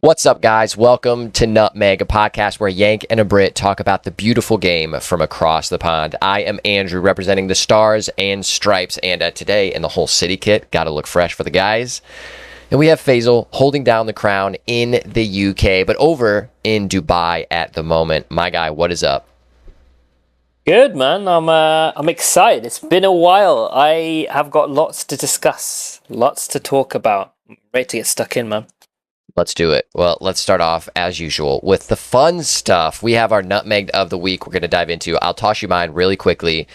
What's up, guys? Welcome to Nutmeg, a podcast where Yank and a Brit talk about the beautiful game from across the pond. I am Andrew, representing the Stars and Stripes, and today in the whole city kit, gotta look fresh for the guys. And we have Faisal holding down the crown in the UK, but over in Dubai at the moment. My guy, what is up? Good, man. I'm excited. It's been a while. I have got lots to discuss, lots to talk about. I'm ready to get stuck in, man. Let's do it. Well, let's start off, as usual, with the fun stuff. We have our Nutmegged of the week we're going to dive into. I'll toss you mine really quickly.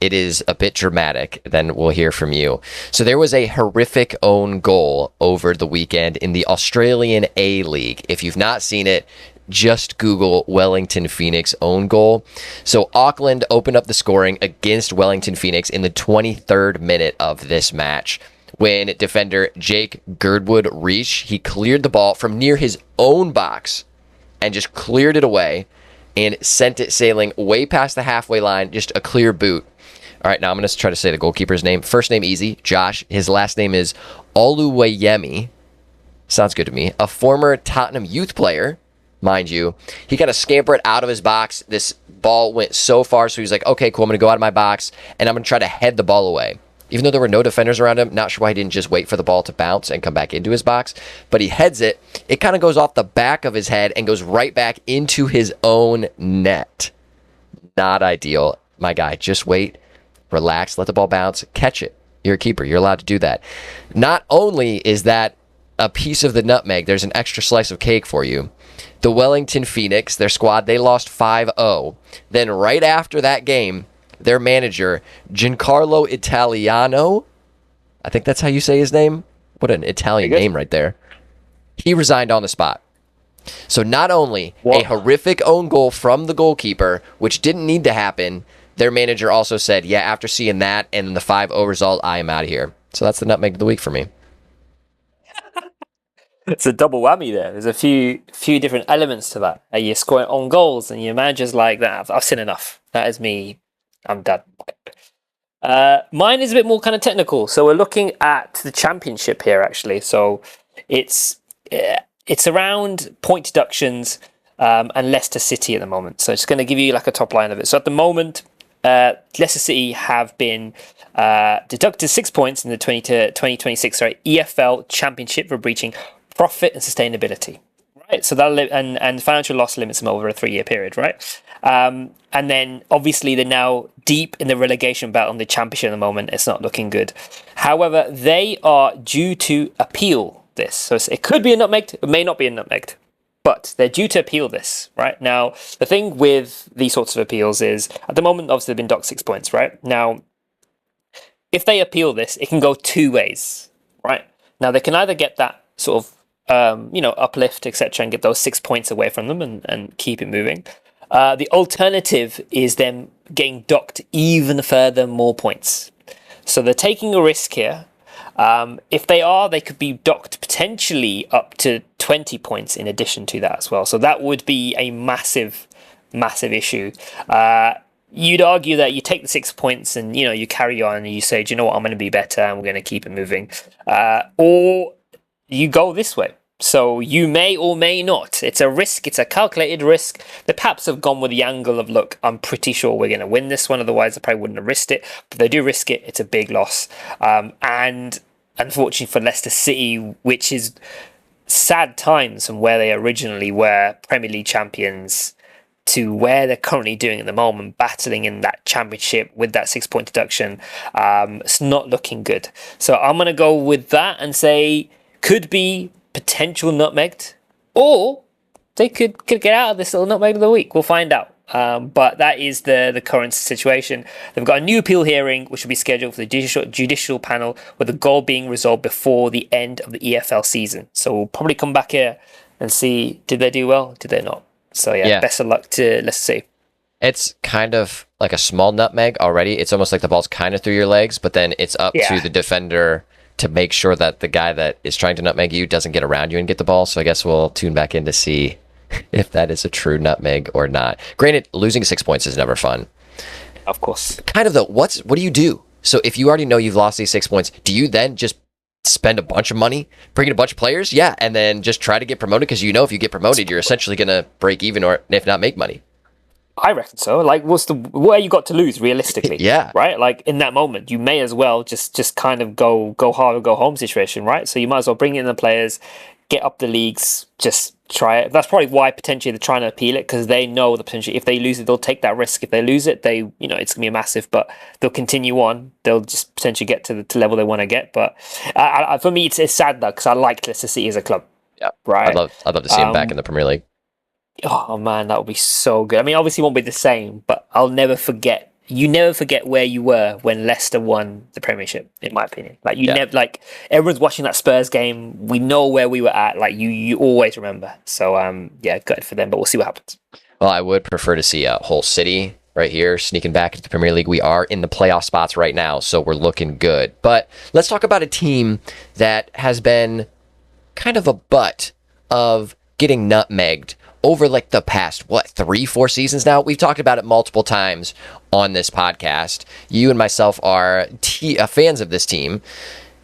It is a bit dramatic, then we'll hear from you. So there was a horrific own goal over the weekend in the Australian A-League. If you've not seen it, just Google Wellington Phoenix own goal. So Auckland opened up the scoring against Wellington Phoenix in the 23rd minute of this match, when defender Jake Girdwood reached. He cleared the ball from near his own box and just cleared it away and sent it sailing way past the halfway line, just a clear boot. All right, now I'm going to try to say the goalkeeper's name. First name easy, Josh. His last name is Oluwayemi. Sounds good to me. A former Tottenham youth player, mind you. He got to scamper it out of his box. This ball went so far, so he's like, okay, cool, I'm going to go out of my box, and I'm going to try to head the ball away. Even though there were no defenders around him, not sure why he didn't just wait for the ball to bounce and come back into his box. But he heads it. It kind of goes off the back of his head and goes right back into his own net. Not ideal. My guy, just wait, relax, let the ball bounce, catch it. You're a keeper. You're allowed to do that. Not only is that a piece of the nutmeg, there's an extra slice of cake for you. The Wellington Phoenix, their squad, they lost 5-0. Then right after that game, their manager, Giancarlo Italiano, I think that's how you say his name. What an Italian name right there. He resigned on the spot. So not only a horrific own goal from the goalkeeper, which didn't need to happen, their manager also said, yeah, after seeing that and the 5-0 result, I am out of here. So that's the nutmeg of the week for me. It's a double whammy there. There's a few different elements to that. You're scoring own goals and your manager's like, that. I've seen enough. That is me. I'm done. Mine is a bit more kind of technical. So we're looking at the championship here, actually. So it's around point deductions and Leicester City at the moment. So it's going to give you like a top line of it. So at the moment, Leicester City have been deducted 6 points in the 2026 EFL Championship for breaching profit and sustainability. Right. So that and financial loss limits them over a 3-year period. Right. And then obviously they're now deep in the relegation battle in the championship at the moment. It's not looking good. However, they are due to appeal this. So it could be a nutmegged, it may not be a nutmegged, but they're due to appeal this, right? Now, the thing with these sorts of appeals is, at the moment, obviously they've been docked 6 points, right? Now, if they appeal this, it can go two ways, right? Now, they can either get that sort of, uplift, etc., and get those 6 points away from them and keep it moving. The alternative is them getting docked even further more points. So they're taking a risk here. If they could be docked potentially up to 20 points in addition to that as well. So that would be a massive, massive issue. You'd argue that you take the 6 points and, you carry on and you say, do you know what, I'm going to be better and we're going to keep it moving. Or you go this way. So you may or may not. It's a risk. It's a calculated risk. The Paps have gone with the angle of, look, I'm pretty sure we're going to win this one. Otherwise, I probably wouldn't have risked it. But they do risk it. It's a big loss. And unfortunately for Leicester City, which is sad times from where they originally were Premier League champions to where they're currently doing at the moment, battling in that championship with that 6 point deduction. It's not looking good. So I'm going to go with that and say could be potential nutmegged, or they could get out of this little nutmeg of the week. We'll find out. But that is the current situation. They've got a new appeal hearing, which will be scheduled for the judicial panel, with the goal being resolved before the end of the EFL season. So we'll probably come back here and see, did they do well? Did they not? So yeah. Best of luck to Leicester City. It's kind of like a small nutmeg already. It's almost like the ball's kind of through your legs, but then it's up to the defender to make sure that the guy that is trying to nutmeg you doesn't get around you and get the ball. So I guess we'll tune back in to see if that is a true nutmeg or not. Granted, losing 6 points is never fun. Of course. Kind of though, what do you do? So if you already know you've lost these 6 points, do you then just spend a bunch of money, bring in a bunch of players, yeah, and then just try to get promoted because if you get promoted, you're essentially going to break even or if not make money. I reckon so. Like, what you got to lose realistically? Yeah. Right. Like in that moment, you may as well just kind of go hard or go home situation, right? So you might as well bring in the players, get up the leagues, just try it. That's probably why potentially they're trying to appeal it, because they know the potential. If they lose it, they'll take that risk. If they lose it, it's gonna be massive, but they'll continue on. They'll just potentially get to the level they want to get. But for me, it's sad though, because I like Leicester City as a club. Yeah. Right. I'd love to see him back in the Premier League. Oh man, that would be so good. I mean, obviously it won't be the same, but I'll never forget. You never forget where you were when Leicester won the Premiership, in my opinion. Like never, like everyone's watching that Spurs game. We know where we were at. Like you always remember. So good for them. But we'll see what happens. Well, I would prefer to see Hull City right here sneaking back into the Premier League. We are in the playoff spots right now, so we're looking good. But let's talk about a team that has been kind of a butt of getting nutmegged over like the past, 3-4 seasons now? We've talked about it multiple times on this podcast. You and myself are fans of this team.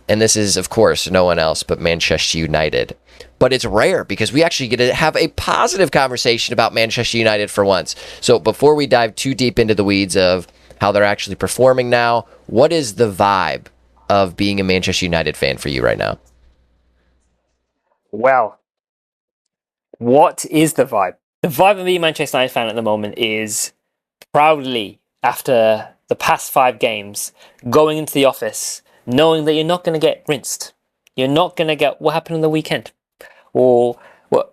And this is, of course, no one else but Manchester United. But it's rare because we actually get to have a positive conversation about Manchester United for once. So before we dive too deep into the weeds of how they're actually performing now, what is the vibe of being a Manchester United fan for you right now? Well, what is the vibe? The vibe of being a Manchester United fan at the moment is proudly, after the past 5 games, going into the office, knowing that you're not going to get rinsed. You're not going to get what happened on the weekend. Or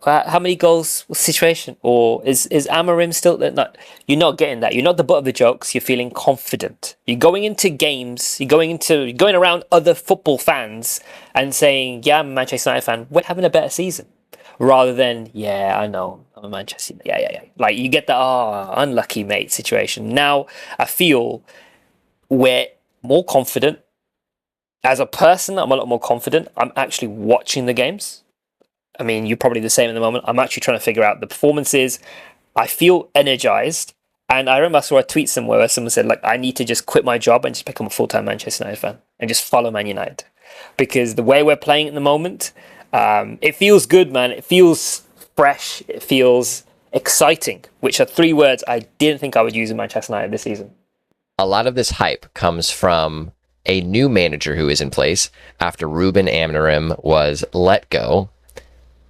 how many goals situation? Or is Amorim still... You're not getting that. You're not the butt of the jokes. You're feeling confident. You're going into games. You're going around other football fans and saying, yeah, I'm a Manchester United fan. We're having a better season. Rather than, yeah, I know, I'm a Manchester United. Yeah. Like, you get the, unlucky, mate, situation. Now, I feel we're more confident. As a person, I'm a lot more confident. I'm actually watching the games. I mean, you're probably the same at the moment. I'm actually trying to figure out the performances. I feel energized. And I remember I saw a tweet somewhere where someone said, like, I need to just quit my job and just become a full-time Manchester United fan and just follow Man United. Because the way we're playing at the moment... it feels good, man. It feels fresh. It feels exciting, which are 3 words I didn't think I would use in Manchester United this season. A lot of this hype comes from a new manager who is in place after Ruben Amorim was let go.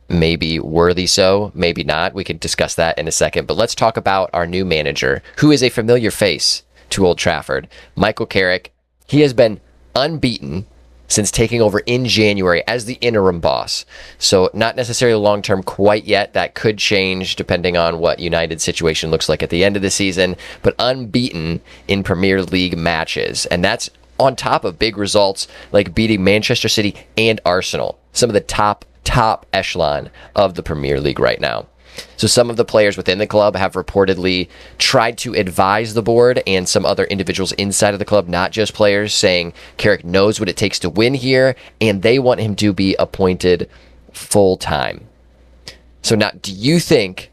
Maybe worthy so, maybe not. We can discuss that in a second. But let's talk about our new manager, who is a familiar face to Old Trafford. Michael Carrick. He has been unbeaten since taking over in January as the interim boss. So not necessarily long-term quite yet. That could change depending on what United's situation looks like at the end of the season, but unbeaten in Premier League matches. And that's on top of big results like beating Manchester City and Arsenal, some of the top echelon of the Premier League right now. So some of the players within the club have reportedly tried to advise the board and some other individuals inside of the club, not just players, saying Carrick knows what it takes to win here, and they want him to be appointed full-time. So now, do you think,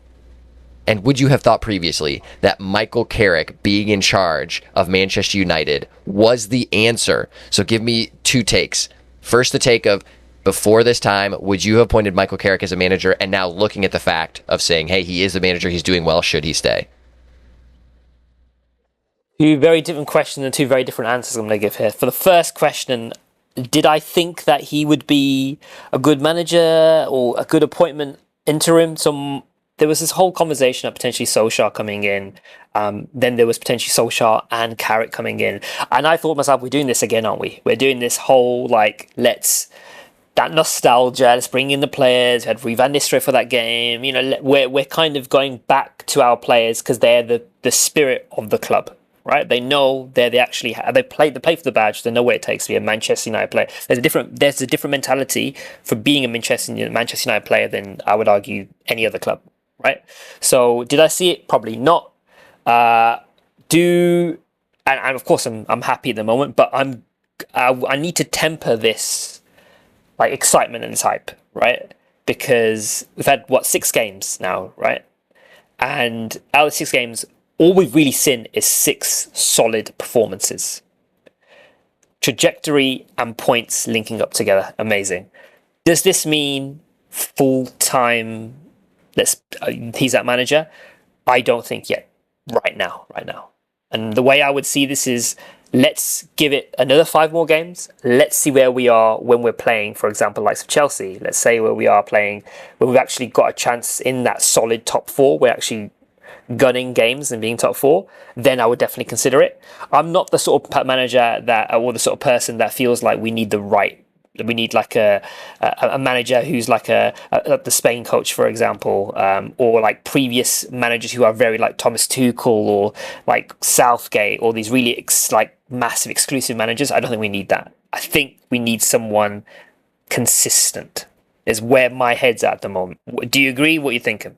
and would you have thought previously, that Michael Carrick being in charge of Manchester United was the answer? So give me 2 takes. First, the take of, before this time, would you have appointed Michael Carrick as a manager? And now looking at the fact of saying, hey, he is the manager, he's doing well, should he stay? 2 very different questions and 2 very different answers I'm going to give here. For the first question, did I think that he would be a good manager or a good appointment interim? So there was this whole conversation of potentially Solskjaer coming in. Then there was potentially Solskjaer and Carrick coming in. And I thought to myself, we're doing this again, aren't we? We're doing this whole, that nostalgia, let's bring in the players. We had Rui van Nistelrooy for that game. We're kind of going back to our players because they're the spirit of the club, right? They know they play for the badge. They know what it takes to be a Manchester United player. There's a different mentality for being a Manchester United player than I would argue any other club, right? So did I see it? Probably not. And of course I'm happy at the moment, but I need to temper this excitement and this hype, right? Because we've had 6 games now, right? And out of the 6 games, all we've really seen is 6 solid performances. trajectory and points linking up together. Amazing. Does this mean full-time, he's that manager? I don't think yet. Right now. And the way I would see this is, let's give it another 5 more games. Let's see where we are when we're playing, for example, likes of Chelsea. Let's say where we are playing, where we've actually got a chance in that solid top 4. We're actually gunning games and being top 4. Then I would definitely consider it. I'm not the sort of manager or the sort of person that feels like we need like a manager who's like the Spain coach, for example, or like previous managers who are very like Thomas Tuchel or like Southgate, or these really like massive exclusive managers. I don't think we need that. I think we need someone consistent is where my head's at the moment. Do you agree? What are you thinking?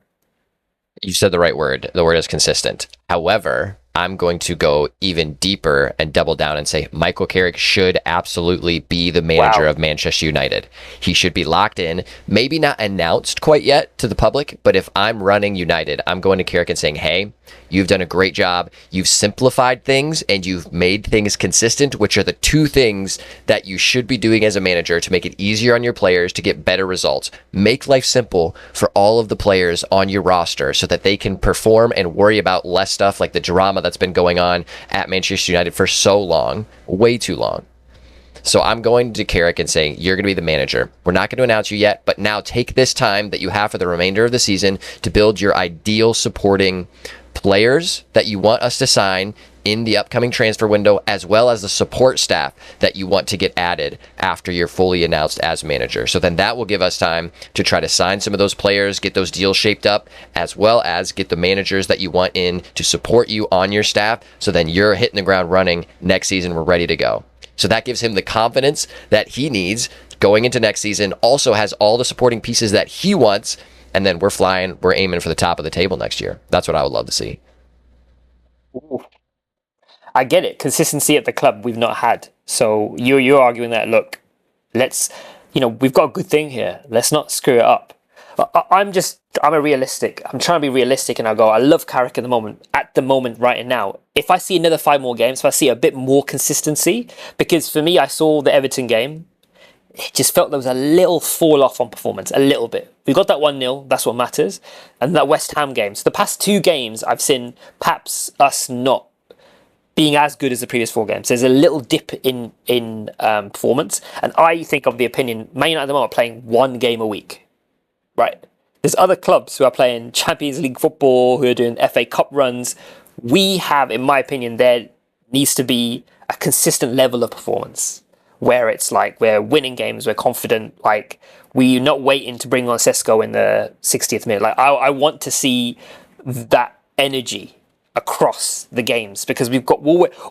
You said the right word. The word is consistent. However, I'm going to go even deeper and double down and say Michael Carrick should absolutely be the manager of Manchester United. He should be locked in, maybe not announced quite yet to the public, but if I'm running United, I'm going to Carrick and saying, hey, you've done a great job. You've simplified things and you've made things consistent, which are the 2 things that you should be doing as a manager to make it easier on your players to get better results. Make life simple for all of the players on your roster so that they can perform and worry about less stuff like the drama that's been going on at Manchester United for so long, way too long. So I'm going to Carrick and saying, you're going to be the manager. We're not going to announce you yet, but now take this time that you have for the remainder of the season to build your ideal supporting players that you want us to sign in the upcoming transfer window, as well as the support staff that you want to get added after you're fully announced as manager. So then that will give us time to try to sign some of those players, get those deals shaped up, as well as get the managers that you want in to support you on your staff. So then you're hitting the ground running next season. We're ready to go. So that gives him the confidence that he needs going into next season, also has all the supporting pieces that he wants, and then we're flying, we're aiming for the top of the table next year. That's what I would love to see. Ooh. I get it. Consistency at the club we've not had. So you're arguing that, look, we've got a good thing here. Let's not screw it up. I'm realistic. I'm trying to be realistic, and I love Carrick at the moment right now. If I see another 5 more games, if I see a bit more consistency, because for me, I saw the Everton game, it just felt there was a little fall off on performance, a little bit. We got that 1-0, that's what matters. And that West Ham game. So the past 2 games, I've seen perhaps us not being as good as the previous 4 games. There's a little dip in performance. And I think of the opinion, Man United at the moment are playing 1 game a week. Right? There's other clubs who are playing Champions League football, who are doing FA Cup runs. We have, in my opinion, there needs to be a consistent level of performance where it's like we're winning games, we're confident, like we're not waiting to bring on Sesko in the 60th minute. Like I want to see that energy across the games, because we've got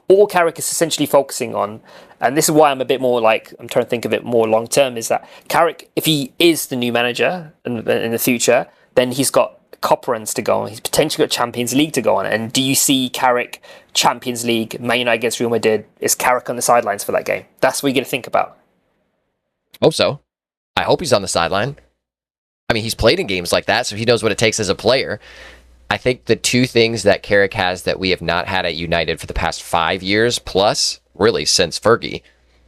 all Carrick is essentially focusing on, and this is why I'm a bit more like, I'm trying to think of it more long term, is that Carrick, if he is the new manager in the future, then he's got Cup runs to go on, he's potentially got Champions League to go on. And do you see Carrick Champions League, Man United against Real Madrid, is Carrick on the sidelines for that game? That's what you got to think about. Hope so. I hope he's on the sideline. I mean, he's played in games like that, so he knows what it takes as a player. I think the 2 things that Carrick has that we have not had at United for the past 5 years plus, really since Fergie,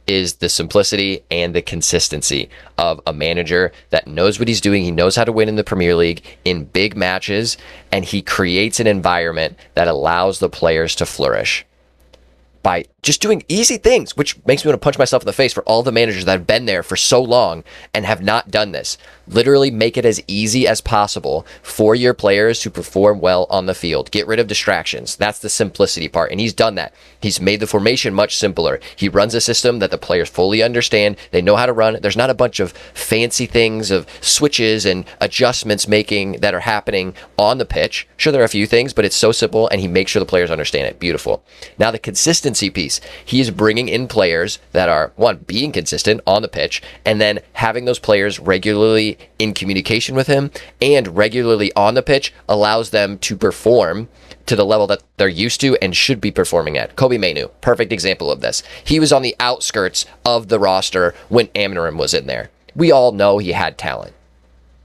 is the simplicity and the consistency of a manager that knows what he's doing. He knows how to win in the Premier League in big matches, and he creates an environment that allows the players to flourish by just doing easy things, which makes me want to punch myself in the face for all the managers that have been there for so long and have not done this. Literally make it as easy as possible for your players to perform well on the field. Get rid of distractions. That's the simplicity part. And he's done that. He's made the formation much simpler. He runs a system that the players fully understand. They know how to run. There's not a bunch of fancy things of switches and adjustments making that are happening on the pitch. Sure, there are a few things, but it's so simple, and he makes sure the players understand it. Beautiful. Now, the consistency piece. He is bringing in players that are, one, being consistent on the pitch, and then having those players regularly in communication with him and regularly on the pitch allows them to perform to the level that they're used to and should be performing at. Kobe Mainu, perfect example of this. He was on the outskirts of the roster when Amorim was in there. We all know he had talent.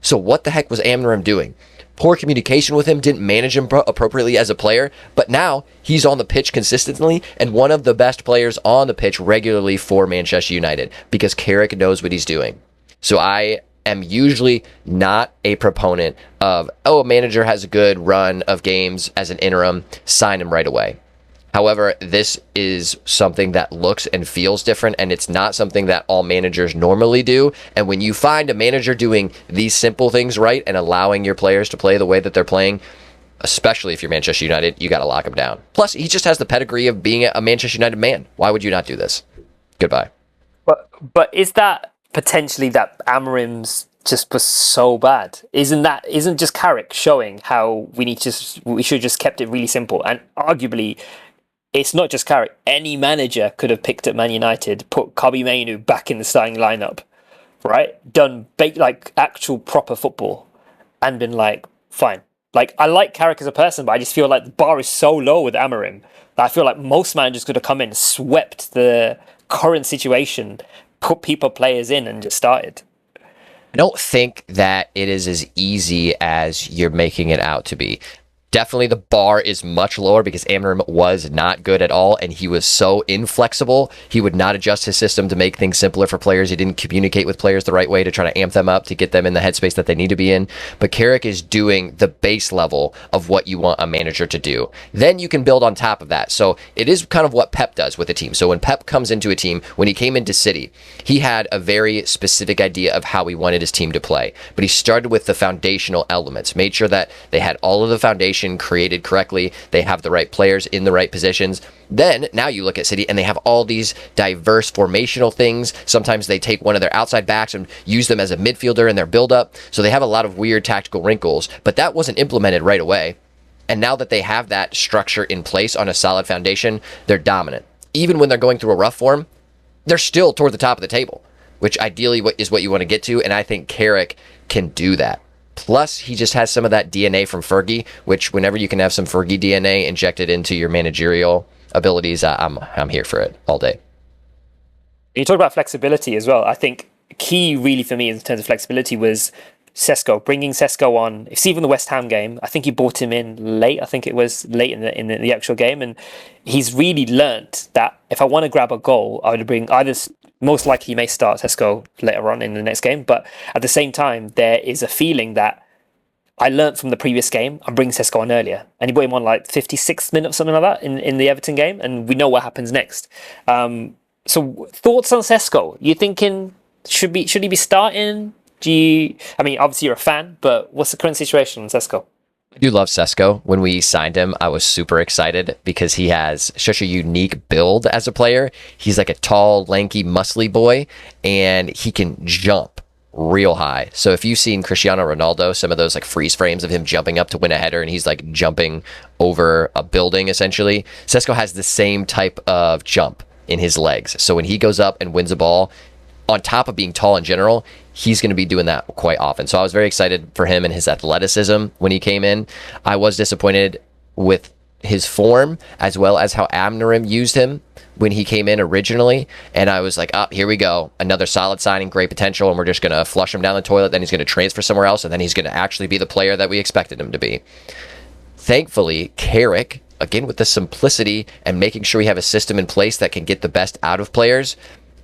So what the heck was Amorim doing? poor communication with him, didn't manage him appropriately as a player, but now he's on the pitch consistently and one of the best players on the pitch regularly for Manchester United because Carrick knows what he's doing. So I am usually not a proponent of, a manager has a good run of games as an interim, sign him right away. However, this is something that looks and feels different, and it's not something that all managers normally do. And when you find a manager doing these simple things right and allowing your players to play the way that they're playing, especially if you're Manchester United, you got to lock him down. Plus, he just has the pedigree of being a Manchester United man. Why would you not do this? Goodbye. But is that potentially that Amorim's just was so bad? Isn't just Carrick showing how we should just kept it really simple? And arguably, it's not just Carrick. Any manager could have picked up Man United, put Kobe Mainu back in the starting lineup, right? Done like actual proper football, and been like, fine. Like, I like Carrick as a person, but I just feel like the bar is so low with Amorim that I feel like most managers could have come in, swept the current situation, put players in, and just started. I don't think that it is as easy as you're making it out to be. Definitely the bar is much lower because Amorim was not good at all, and he was so inflexible. He would not adjust his system to make things simpler for players. He didn't communicate with players the right way to try to amp them up, to get them in the headspace that they need to be in. But Carrick is doing the base level of what you want a manager to do. Then you can build on top of that. So it is kind of what Pep does with a team. So when Pep comes into a team, when he came into City, he had a very specific idea of how he wanted his team to play. But he started with the foundational elements, made sure that they had all of the foundation created correctly, they have the right players in the right positions. Then now you look at City and they have all these diverse formational things. Sometimes they take one of their outside backs and use them as a midfielder in their build-up. So they have a lot of weird tactical wrinkles, but that wasn't implemented right away. And now that they have that structure in place on a solid foundation, they're dominant. Even when they're going through a rough form, they're still toward the top of the table, which ideally is what you want to get to. And I think Carrick can do that. Plus, he just has some of that DNA from Fergie, which whenever you can have some Fergie DNA injected into your managerial abilities, I'm here for it all day. You talk about flexibility as well. I think key really for me in terms of flexibility was Sesko, bringing Sesko on. It's even the West Ham game. I think he brought him in late. I think it was late in the actual game. And he's really learnt that if I want to grab a goal, I would bring either... Most likely he may start Sesko later on in the next game, but at the same time, there is a feeling that I learnt from the previous game. I'm bringing Sesko on earlier, and he brought him on like 56th minute or something like that in the Everton game, and we know what happens next. So thoughts on Sesko? You thinking should he be starting? Obviously you're a fan, but what's the current situation on Sesko? I do love Sesko. When we signed him, I was super excited because he has such a unique build as a player. He's like a tall, lanky, muscly boy, and he can jump real high. So if you've seen Cristiano Ronaldo, some of those like freeze frames of him jumping up to win a header and he's like jumping over a building essentially, Sesko has the same type of jump in his legs. So when he goes up and wins a ball, on top of being tall in general, he's going to be doing that quite often. So I was very excited for him and his athleticism when he came in. I was disappointed with his form as well as how Amorim used him when he came in originally. And I was like, here we go. Another solid signing, great potential, and we're just going to flush him down the toilet. Then he's going to transfer somewhere else, and then he's going to actually be the player that we expected him to be. Thankfully, Carrick, again, with the simplicity and making sure we have a system in place that can get the best out of players,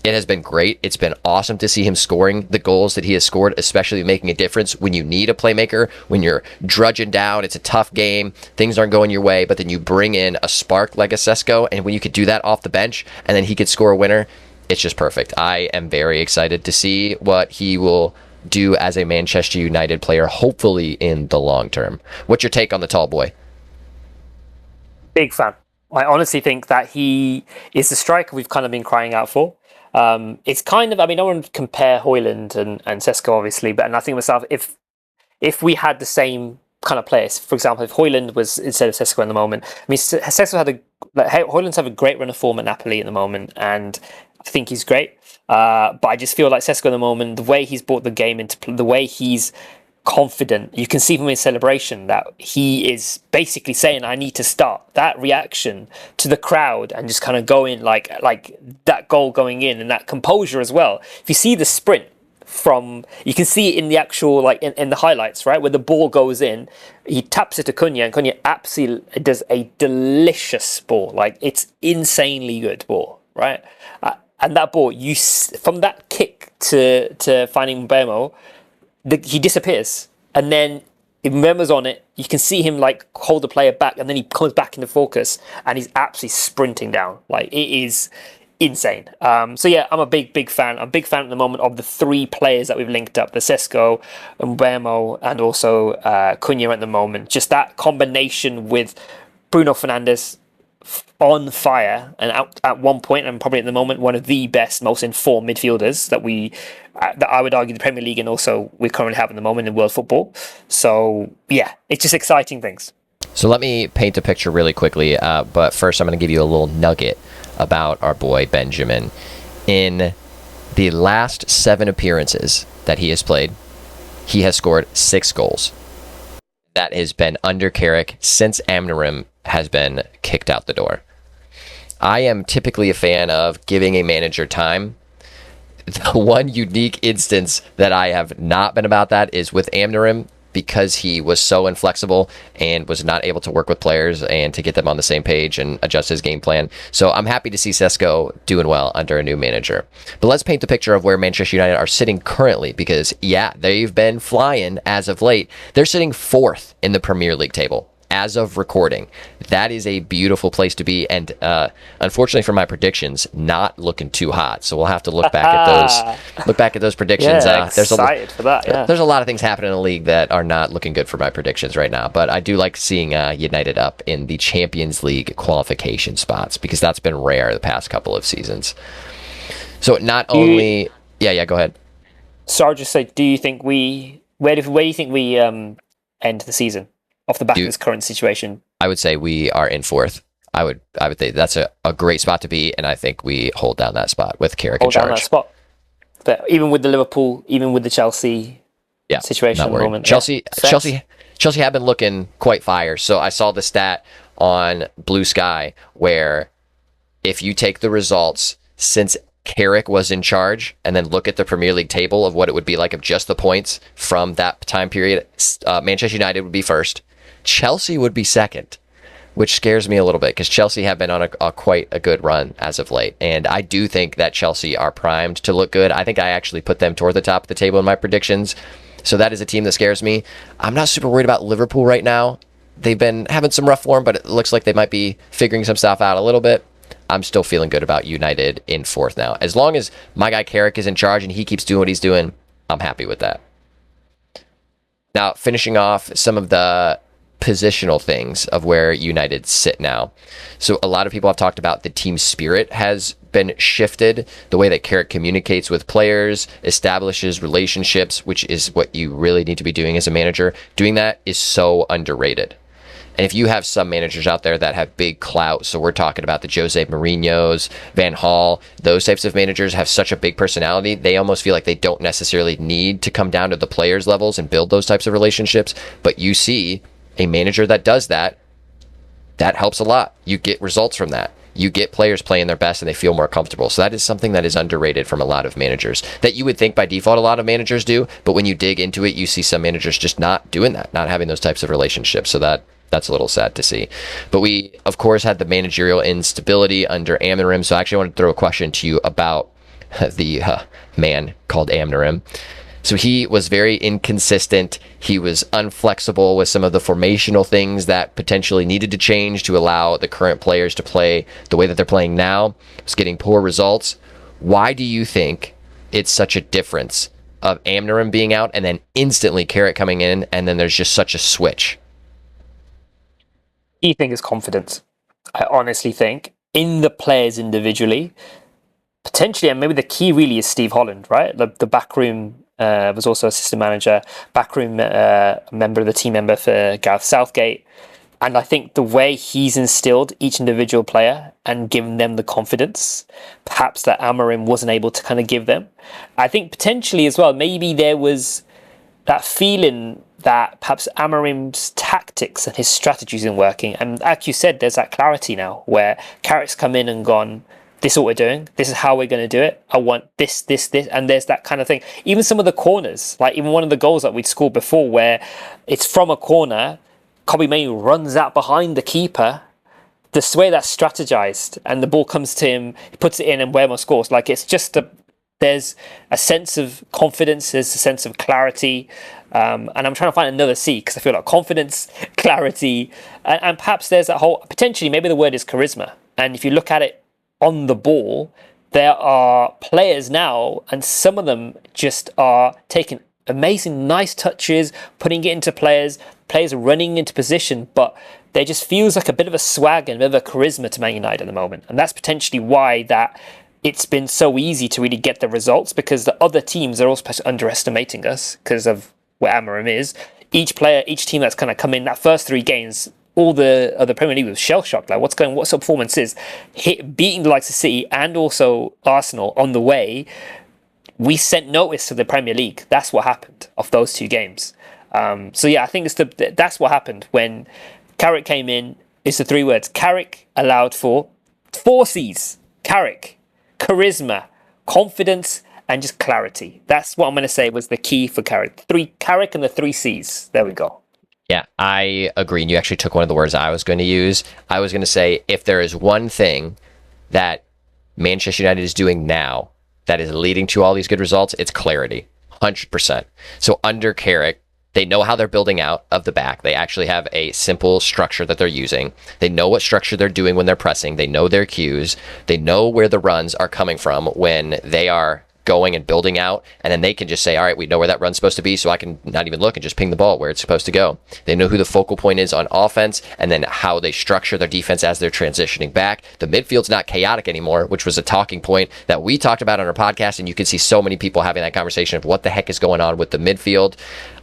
it has been great. It's been awesome to see him scoring the goals that he has scored, especially making a difference when you need a playmaker, when you're drudging down, it's a tough game, things aren't going your way, but then you bring in a spark like a Sesko, and when you could do that off the bench, and then he could score a winner, it's just perfect. I am very excited to see what he will do as a Manchester United player, hopefully in the long term. What's your take on the tall boy? Big fan. I honestly think that he is the striker we've kind of been crying out for. It's kind of, I don't want to compare Højlund and Sesko, obviously, but I think myself, if we had the same kind of players, for example, if Højlund was instead of Sesko in the moment, Højlund's have a great run of form at Napoli at the moment, and I think he's great. But I just feel like Sesko at the moment, the way he's brought the game into the way he's confident, you can see from his celebration that he is basically saying, I need to start. That reaction to the crowd and just kind of going like that goal going in, and that composure as well. If you see the sprint from, you can see it in the actual, like in the highlights, right, where the ball goes in, he taps it to Cunha, and Cunha absolutely does a delicious ball. Like, it's insanely good ball, right? And that ball, from that kick to finding Mbemo, he disappears, and then if Mbeumo's on it, you can see him like hold the player back, and then he comes back into focus, and he's absolutely sprinting down. Like, it is insane. So yeah, I'm a big fan. I'm a big fan at the moment of the three players that we've linked up: the Sesko, Mbeumo, and also Cunha at the moment. Just that combination with Bruno Fernandes on fire, and at one point, and probably at the moment, one of the best, most informed midfielders that I would argue the Premier League, and also we currently have at the moment in world football. So yeah, it's just exciting things. So let me paint a picture really quickly, but first I'm going to give you a little nugget about our boy Benjamin. In the last 7 appearances that he has played, he has scored 6 goals. That has been under Carrick since Amorim has been kicked out the door. I am typically a fan of giving a manager time. The one unique instance that I have not been about that is with Amorim, because he was so inflexible and was not able to work with players and to get them on the same page and adjust his game plan. So I'm happy to see Sesko doing well under a new manager. But let's paint the picture of where Manchester United are sitting currently, because yeah, they've been flying as of late. They're sitting 4th in the Premier League table as of recording. That is a beautiful place to be, and unfortunately for my predictions, not looking too hot. So we'll have to look back at those predictions. Yeah, excited for that. Yeah. There's a lot of things happening in the league that are not looking good for my predictions right now, but I do like seeing United up in the Champions League qualification spots, because that's been rare the past couple of seasons. So not only, yeah, go ahead. So I'll just say, do you think where do you think we end the season off the back of this current situation? I would say we are in 4th. I would think that's a great spot to be, and I think we hold down that spot with Carrick in charge. Hold down that spot. But even with the Liverpool, even with the Chelsea situation at the moment. Chelsea have been looking quite fire. So I saw the stat on Blue Sky where if you take the results since Carrick was in charge and then look at the Premier League table of what it would be like of just the points from that time period, Manchester United would be first. Chelsea would be second, which scares me a little bit, because Chelsea have been on a quite a good run as of late. And I do think that Chelsea are primed to look good. I think I actually put them toward the top of the table in my predictions. So that is a team that scares me. I'm not super worried about Liverpool right now. They've been having some rough form, but it looks like they might be figuring some stuff out a little bit. I'm still feeling good about United in 4th now. As long as my guy Carrick is in charge and he keeps doing what he's doing, I'm happy with that. Now, finishing off some of the positional things of where United sit now. So a lot of people have talked about the team spirit has been shifted, the way that Carrick communicates with players, establishes relationships, which is what you really need to be doing as a manager. Doing that is so underrated. And if you have some managers out there that have big clout, so we're talking about the Jose Mourinhos, Van Gaal, those types of managers have such a big personality, they almost feel like they don't necessarily need to come down to the players' levels and build those types of relationships. But you see a manager that does that, that helps a lot. You get results from that. You get players playing their best and they feel more comfortable. So that is something that is underrated from a lot of managers that you would think by default a lot of managers do. But when you dig into it, you see some managers just not doing that, not having those types of relationships. So that's a little sad to see. But we, of course, had the managerial instability under Amorim. So I actually want to throw a question to you about the man called Amorim. So he was very inconsistent. He was unflexible with some of the formational things that potentially needed to change to allow the current players to play the way that they're playing now. Was getting poor results. Why do you think it's such a difference of Amorim being out and then instantly Carrick coming in, and then there's just such a switch? I think is confidence. I honestly think in the players individually, potentially, and maybe the key really is Steve Holland, right? The backroom was also assistant manager, backroom member, the team member for Gareth Southgate. And I think the way he's instilled each individual player and given them the confidence, perhaps that Amorim wasn't able to kind of give them. I think potentially as well, maybe there was that feeling that perhaps Amorim's tactics and his strategies aren't working. And like you said, there's that clarity now where Carrick's come in and gone, this is what we're doing. This is how we're going to do it. I want this, and there's that kind of thing. Even some of the corners, like even one of the goals that we'd scored before, where it's from a corner, Kobe Mainu runs out behind the keeper. The way that's strategized, and the ball comes to him, he puts it in, and Wermo scores. Like it's just there's a sense of confidence, there's a sense of clarity, and I'm trying to find another C because I feel like confidence, clarity, and perhaps there's that whole potentially maybe the word is charisma. And if you look at it on the ball, there are players now, and some of them just are taking amazing, nice touches, putting it into players running into position, but there just feels like a bit of a swag and a bit of a charisma to Man United at the moment. And that's potentially why that it's been so easy to really get the results, because the other teams are also underestimating us because of where Amorim is. Each team that's kind of come in that first 3 games, all the Premier League was shell-shocked. Like, what sort of performance is beating the likes of City and also Arsenal on the way. We sent notice to the Premier League. That's what happened of those 2 games. So yeah, I think that's what happened when Carrick came in. It's the 3 words. Carrick allowed for 4 C's. Carrick, charisma, confidence, and just clarity. That's what I'm going to say was the key for Carrick. Carrick and the 3 C's. There we go. Yeah, I agree. And you actually took one of the words I was going to use. I was going to say, if there is one thing that Manchester United is doing now that is leading to all these good results, it's clarity. 100%. So under Carrick, they know how they're building out of the back. They actually have a simple structure that they're using. They know what structure they're doing when they're pressing. They know their cues. They know where the runs are coming from when they are going and building out, and then they can just say, all right, we know where that run's supposed to be, so I can not even look and just ping the ball where it's supposed to go. They know who the focal point is on offense, and then how they structure their defense as they're transitioning back. The midfield's not chaotic anymore, which was a talking point that we talked about on our podcast, and you can see so many people having that conversation of what the heck is going on with the midfield.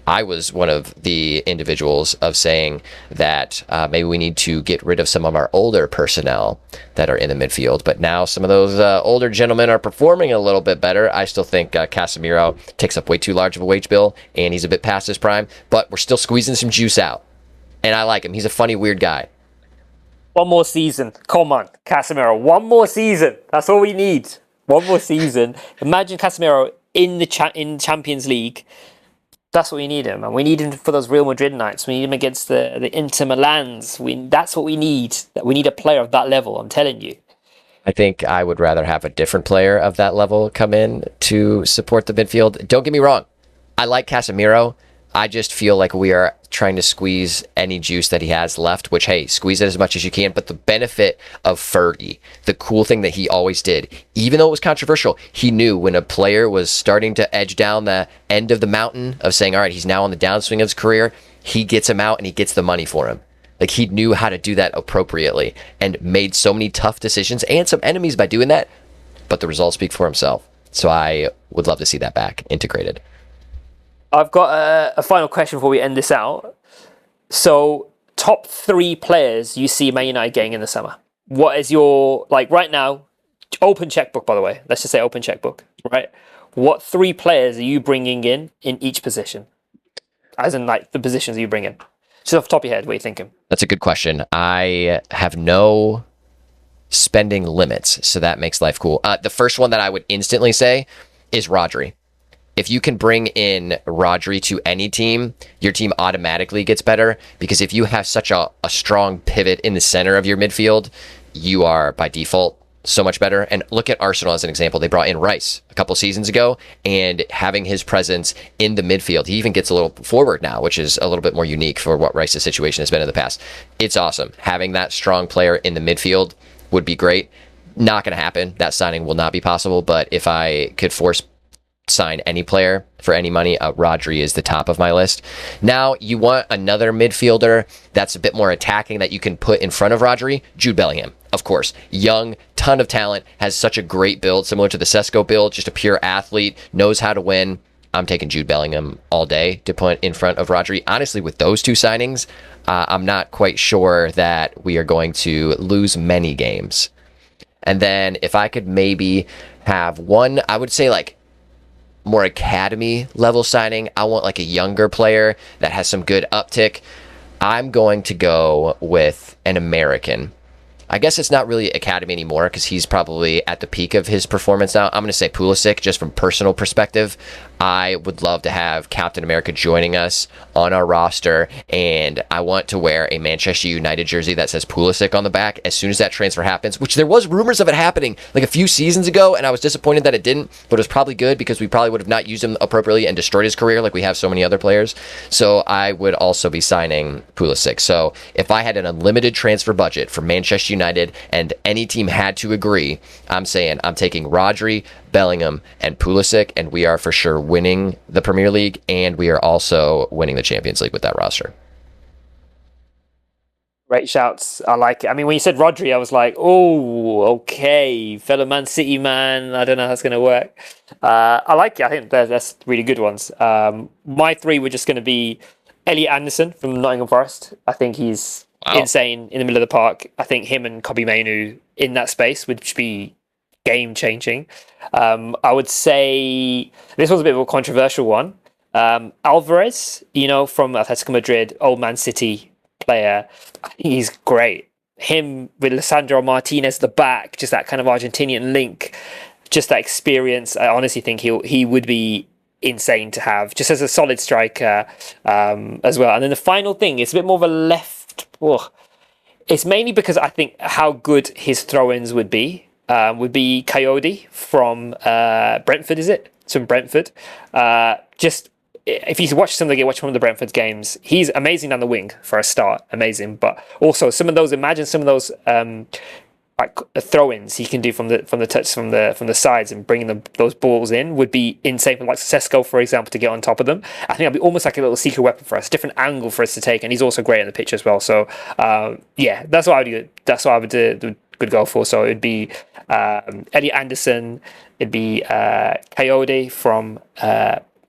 I was one of the individuals of saying that maybe we need to get rid of some of our older personnel that are in the midfield. But now some of those older gentlemen are performing a little bit better. I still think Casemiro takes up way too large of a wage bill, and he's a bit past his prime. But we're still squeezing some juice out. And I like him. He's a funny, weird guy. One more season. Come on, Casemiro. One more season. That's all we need. One more season. Imagine Casemiro in the Champions League. That's what we need him, and we need him for those Real Madrid nights. We need him against the Inter Milans. That's what we need. We need a player of that level. I'm telling you. I think I would rather have a different player of that level come in to support the midfield. Don't get me wrong. I like Casemiro. I just feel like we are trying to squeeze any juice that he has left, which, hey, squeeze it as much as you can. But the benefit of Fergie, the cool thing that he always did, even though it was controversial, he knew when a player was starting to edge down the end of the mountain of saying, all right, he's now on the downswing of his career, he gets him out and he gets the money for him. Like, he knew how to do that appropriately and made so many tough decisions and some enemies by doing that. But the results speak for himself. So I would love to see that back integrated. I've got a final question before we end this out. So, top 3 players you see Man United getting in the summer. What is your, like right now, open checkbook, by the way. Let's just say open checkbook, right? What 3 players are you bringing in each position? As in, like, the positions you bring in. Just off the top of your head, what are you thinking? That's a good question. I have no spending limits, so that makes life cool. The first one that I would instantly say is Rodri. If you can bring in Rodri to any team, your team automatically gets better, because if you have such a strong pivot in the center of your midfield, you are by default so much better. And look at Arsenal as an example. They brought in Rice a couple seasons ago, and having his presence in the midfield, he even gets a little forward now, which is a little bit more unique for what Rice's situation has been in the past. It's awesome. Having that strong player in the midfield would be great. Not going to happen. That signing will not be possible, but if I could sign any player for any money, Rodri is the top of my list. Now, you want another midfielder that's a bit more attacking that you can put in front of Rodri? Jude Bellingham, of course. Young, ton of talent, has such a great build, similar to the Sesko build, just a pure athlete, knows how to win. I'm taking Jude Bellingham all day to put in front of Rodri. Honestly, with those 2 signings, I'm not quite sure that we are going to lose many games. And then if I could maybe have one, I would say like more academy level signing. I want like a younger player that has some good uptick. I'm going to go with an American. I guess it's not really academy anymore because he's probably at the peak of his performance now. I'm going to say Pulisic, just from personal perspective. I would love to have Captain America joining us on our roster, and I want to wear a Manchester United jersey that says Pulisic on the back as soon as that transfer happens, which there was rumors of it happening like a few seasons ago, and I was disappointed that it didn't, but it was probably good because we probably would have not used him appropriately and destroyed his career like we have so many other players. So I would also be signing Pulisic. So if I had an unlimited transfer budget for Manchester United and any team had to agree, I'm saying I'm taking Rodri, Bellingham, and Pulisic, and we are for sure winning the Premier League, and we are also winning the Champions League with that roster. Great shouts. I like it. I mean, when you said Rodri, I was like, oh, okay, fellow Man City man. I don't know how it's going to work. I like it. I think that's really good ones. My three were just going to be Elliot Anderson from Nottingham Forest. I think he's insane in the middle of the park. I think him and Kobbie Mainoo in that space would be game-changing. I would say this was a bit of a controversial one. Alvarez, from Atletico Madrid, old Man City player. I think he's great. Him with Lisandro Martinez at the back, just that kind of Argentinian link, just that experience. I honestly think he would be insane to have, just as a solid striker as well. And then the final thing, it's a bit more of a left. It's mainly because I think how good his throw-ins would be Coyote from Brentford, is it? It's from Brentford. Just if you watch one of the Brentford games, he's amazing down the wing for a start, amazing. But also imagine some of those like throw-ins he can do from the touch from the sides and bringing those balls in would be insane. For like Sesko, for example, to get on top of them. I think that'd be almost like a little secret weapon for us, different angle for us to take, and he's also great on the pitch as well. So that's what I would do. That's what I would do. Good go for. So it'd be Elliot Anderson, it'd be Coyote from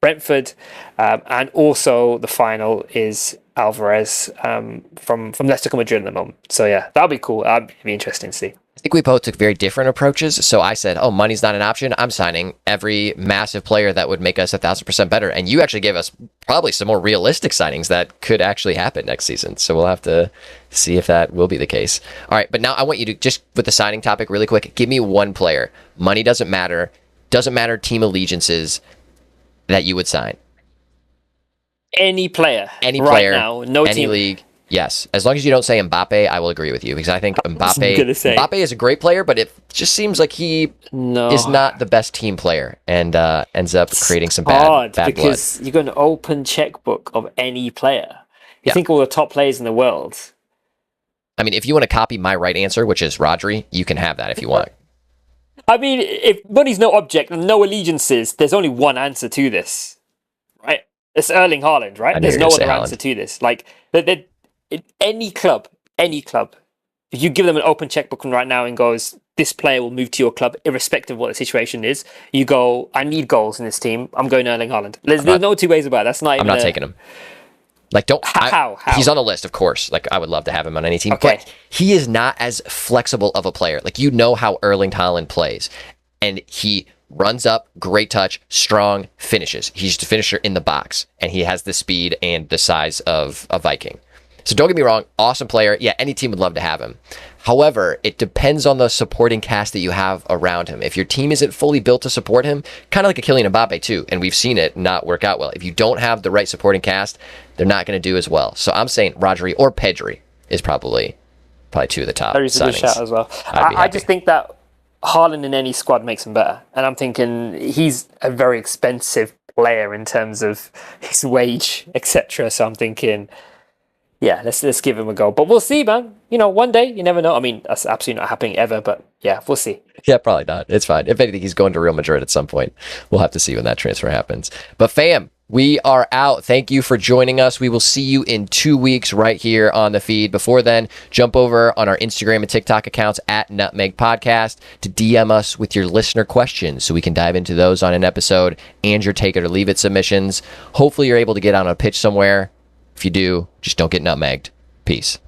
Brentford, and also the final is Alvarez from Atletico Madrid at the moment. So yeah, that'll be cool. That'd be interesting to see. I think we both took very different approaches. So I said, money's not an option. I'm signing every massive player that would make us 1,000% better. And you actually gave us probably some more realistic signings that could actually happen next season. So we'll have to see if that will be the case. All right, but now I want you to, just with the signing topic really quick, give me one player. Money doesn't matter team allegiances that you would sign. Any player right now, no any team. League. Yes, as long as you don't say Mbappe, I will agree with you, because I think Mbappe is a great player, but it just seems like he is not the best team player, and ends up creating some bad because blood. You've got an open checkbook of any player. You think all the top players in the world. I mean, if you want to copy my right answer, which is Rodri, you can have that if you want. I mean, if money's no object and no allegiances, there's only one answer to this, right? It's Erling Haaland, right? There's no other answer to this. Like, any club, if you give them an open checkbook right now and goes, this player will move to your club, irrespective of what the situation is, you go, I need goals in this team, I'm going Erling Haaland. There's no two ways about it. That's not even I'm not taking him. Like, how? He's on the list, of course. Like, I would love to have him on any team. Okay. But he is not as flexible of a player. Like, how Erling Haaland plays. And he runs up, great touch, strong, finishes. He's the finisher in the box. And he has the speed and the size of a Viking. So don't get me wrong, awesome player. Yeah, any team would love to have him. However, it depends on the supporting cast that you have around him. If your team isn't fully built to support him, kind of like a Kylian Mbappe too, and we've seen it not work out well. If you don't have the right supporting cast, they're not going to do as well. So I'm saying Rodri or Pedri is probably two of the top Pedri's a good shout as well. I just think that Haaland in any squad makes him better. And I'm thinking he's a very expensive player in terms of his wage, etc. So I'm thinking, yeah, let's give him a go. But we'll see, man. One day, you never know. I mean, that's absolutely not happening ever, but yeah, we'll see. Yeah, probably not. It's fine. If anything, he's going to Real Madrid at some point. We'll have to see when that transfer happens. But fam, we are out. Thank you for joining us. We will see you in 2 weeks right here on the feed. Before then, jump over on our Instagram and TikTok accounts at Nutmegged Podcast to DM us with your listener questions so we can dive into those on an episode, and your take it or leave it submissions. Hopefully you're able to get on a pitch somewhere. If you do, just don't get nutmegged. Peace.